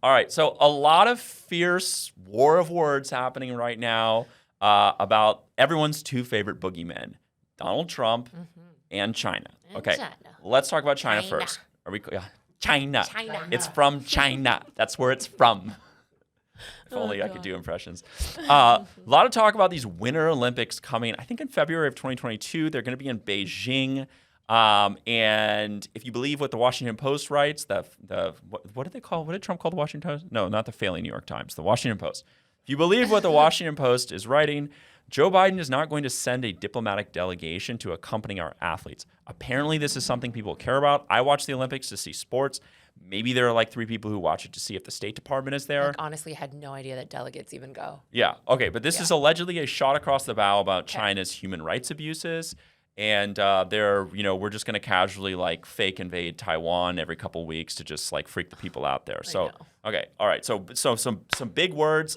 All right. So a lot of fierce war of words happening right now about everyone's two favorite boogeymen, Donald Trump and China. Okay. Let's talk about China first. Are we? China. It's from China. That's where it's from. If only I could do impressions. A lot of talk about these Winter Olympics coming. I think in February of 2022, they're going to be in Beijing. And if you believe what the Washington Post writes, what did they call? What did Trump call the Washington Post? No, not the failing New York Times. The Washington Post. If you believe what the Washington Post is writing, Joe Biden is not going to send a diplomatic delegation to accompany our athletes. Apparently, this is something people care about. I watch the Olympics to see sports. Maybe there are like 3 people who watch it to see if the State Department is there. Honestly, had no idea that delegates even go. Yeah. Okay. But this is allegedly a shot across the bow about China's human rights abuses. And we're just going to casually like fake invade Taiwan every couple of weeks to just like freak the people out there. So, okay. All right. So some big words.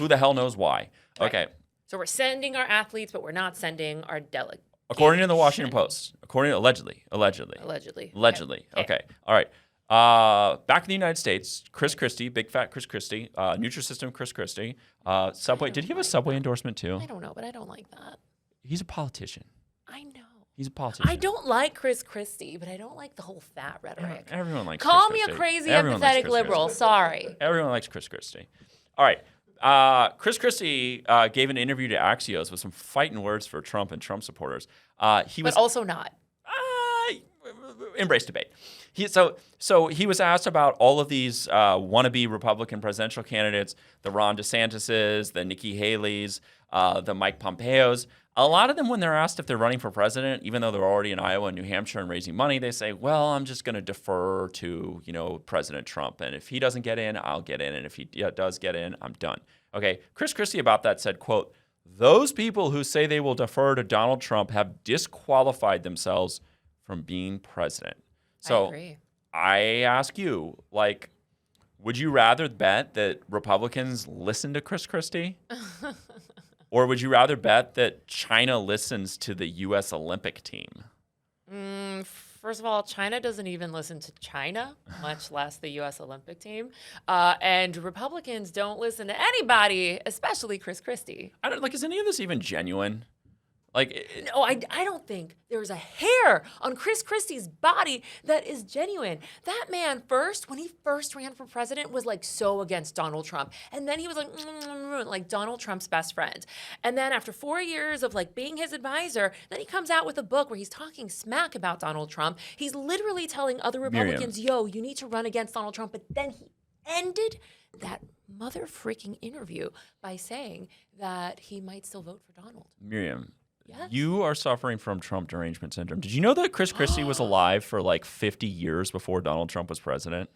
Who the hell knows why? Right. Okay. So we're sending our athletes, but we're not sending our delegates. According to the Washington Post. Allegedly. Okay. All right. Back in the United States, Chris Christie, big fat Chris Christie, Nutrisystem Chris Christie, Subway. Did he have a Subway endorsement too? I don't know, but I don't like that. He's a politician. I know. He's a politician. I don't like Chris Christie, but I don't like the whole fat rhetoric. Everyone likes Call Chris me Christie. a crazy, empathetic liberal. Sorry. Everyone likes Chris Christie. All right. Chris Christie gave an interview to Axios with some fighting words for Trump and Trump supporters. But also not. Embrace debate. So he was asked about all of these wannabe Republican presidential candidates, the Ron DeSantis's, the Nikki Haley's, the Mike Pompeo's. A lot of them, when they're asked if they're running for president, even though they're already in Iowa and New Hampshire and raising money, they say, well, I'm just going to defer to, President Trump. And if he doesn't get in, I'll get in. And if he does get in, I'm done. Okay. Chris Christie about that said, quote, those people who say they will defer to Donald Trump have disqualified themselves from being president. So I agree. I ask you, would you rather bet that Republicans listen to Chris Christie? Or would you rather bet that China listens to the U.S. Olympic team? First of all, China doesn't even listen to China, much less the U.S. Olympic team. And Republicans don't listen to anybody, especially Chris Christie. Is any of this even genuine? No, I don't think there's a hair on Chris Christie's body that is genuine. That man when he first ran for president, was so against Donald Trump. And then he was like Donald Trump's best friend. And then after 4 years of being his advisor, then he comes out with a book where he's talking smack about Donald Trump. He's literally telling other Republicans, Miriam. you need to run against Donald Trump. But then he ended that mother freaking interview by saying that he might still vote for Donald. Miriam. Yes. You are suffering from Trump derangement syndrome. Did you know that Chris Christie was alive for 50 years before Donald Trump was president?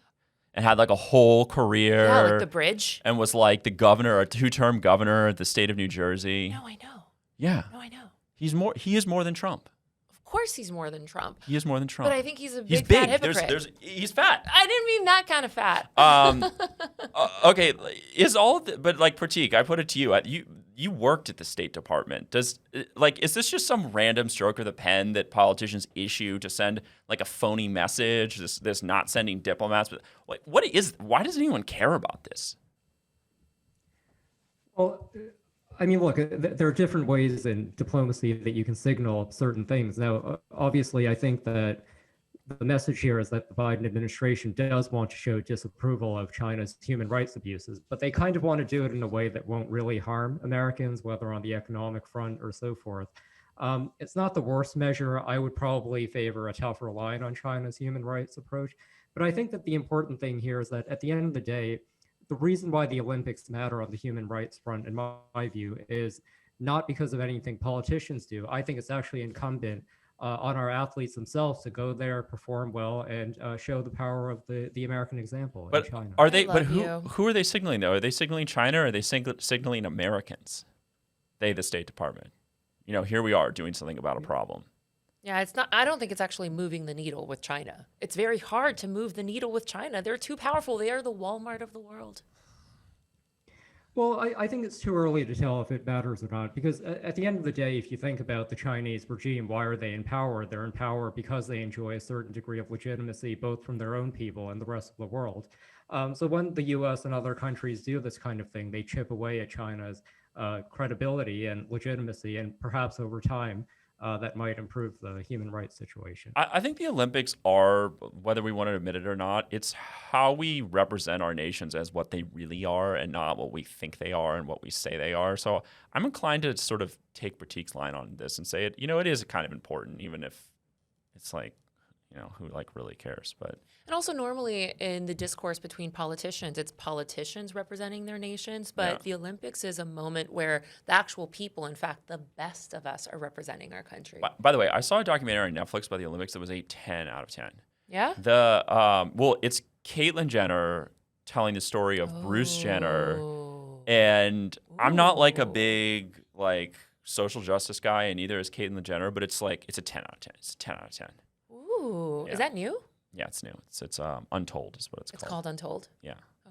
And had a whole career. Yeah, the bridge. And was the governor, a 2-term governor of the state of New Jersey. No, I know. Yeah. No, I know. He is more than Trump. Of course he's more than Trump. He is more than Trump. But I think he's a big fat hypocrite. He's fat. I didn't mean that kind of fat. Okay, Pratik, I put it to you. You worked at the State Department. Is this just some random stroke of the pen that politicians issue to send a phony message? This not sending diplomats. But why does anyone care about this? Well, I mean, look, there are different ways in diplomacy that you can signal certain things. Now, obviously, I think that the message here is that the Biden administration does want to show disapproval of China's human rights abuses, but they kind of want to do it in a way that won't really harm Americans, whether on the economic front or so forth. It's not the worst measure. I would probably favor a tougher line on China's human rights approach. But I think that the important thing here is that at the end of the day, the reason why the Olympics matter on the human rights front, in my view, is not because of anything politicians do. I think it's actually incumbent on our athletes themselves to go there, perform well, and show the power of the American example in China. Are they? But who are they signaling though? Are they signaling China or are they signaling Americans? The State Department. Here we are doing something about a problem. Yeah, it's not. I don't think it's actually moving the needle with China. It's very hard to move the needle with China. They're too powerful. They are the Walmart of the world. Well, I think it's too early to tell if it matters or not, because at the end of the day, if you think about the Chinese regime, why are they in power? They're in power because they enjoy a certain degree of legitimacy, both from their own people and the rest of the world. So when the U.S. and other countries do this kind of thing, they chip away at China's credibility and legitimacy, and perhaps over time, that might improve the human rights situation. I think the Olympics are, whether we want to admit it or not, it's how we represent our nations as what they really are and not what we think they are and what we say they are. So I'm inclined to sort of take Pratik's line on this and say it, it is kind of important, even if it's like, who like really cares. But and also normally in the discourse between politicians, it's politicians representing their nations, but the Olympics is a moment where the actual people, in fact, the best of us are representing our country. By the way, I saw a documentary on Netflix about the Olympics that was a 10 out of 10. Yeah? It's Caitlyn Jenner telling the story of Bruce Jenner. And I'm not like a big like social justice guy, and neither is Caitlyn Jenner, but it's a 10 out of 10. It's a 10 out of 10. Ooh, is that new? Yeah, it's new. It's Untold is what it's called. It's called Untold? Yeah.